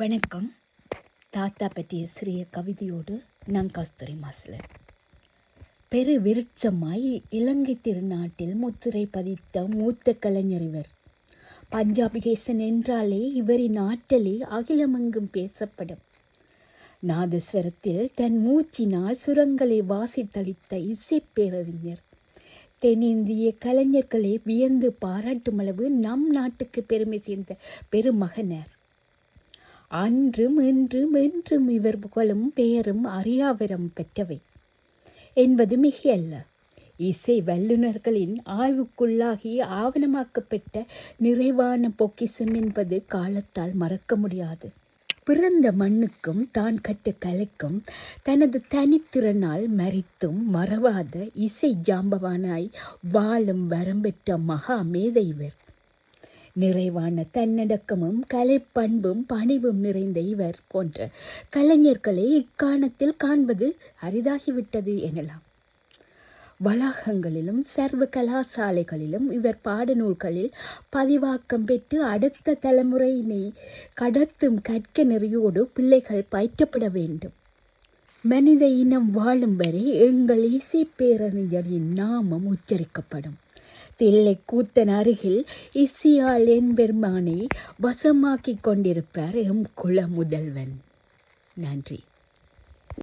வணக்கம். தாத்தா பற்றிய சிறிய கவிதையோடு நான் கஸ்தூரி மாஸ்லர். பெரு விருட்சமாய் இலங்கை திருநாட்டில் முத்திரை பதித்த மூத்த கலைஞர் இவர். பஞ்சாபிகேசன் என்றாலே இவரின் ஆற்றலே அகிலமெங்கும் பேசப்படும். நாதஸ்வரத்தில் தன் மூச்சினால் சுரங்களை வாசித்தளித்த இசைப்பேரறிஞர். தென்னிந்திய கலைஞர்களை வியந்து பாராட்டுமளவு நம் நாட்டுக்கு பெருமை சேர்ந்த பெருமகனர். அன்றும் இன்றும் என்றும் இவர் புகழும் பெயரும் அறியாவரம் பெற்றவை என்பது மிகையல்ல. இசை வல்லுநர்களின் ஆய்வுக்குள்ளாகி ஆவணமாக்கப்பட்ட நிறைவான பொக்கிஷம் என்பது காலத்தால் மறக்க முடியாது. பிறந்த மண்ணுக்கும் தான் கற்ற கலைக்கும் தனது தனித்திறனால் மறித்தும் மறவாத இசை ஜாம்பவானாய் வாழும் வரம் பெற்ற மகா மேதை இவர். நிறைவான தன்னடக்கமும் கலைப்பண்பும் பணிவும் நிறைந்த இவர் போன்ற கலைஞர்களை இக்காலத்தில் காண்பது அரிதாகிவிட்டது எனலாம். வளாகங்களிலும் சர்வ கலாசாலைகளிலும் இவர் பாடநூல்களில் பதிவாக்கம் பெற்று அடுத்த தலைமுறையினை கடத்தும் கற்க நெறியோடு பிள்ளைகள் பயிற்றப்பட வேண்டும். மனித இனம் வாழும் வரை எங்கள் இசை பேரறிஞரின் நாமம் உச்சரிக்கப்படும். தில்லை கூத்தன் அருகில் இசையால் என்பெருமானை வசமாக்கிக் கொண்டிருப்பார் எம் குல முதல்வன். நன்றி.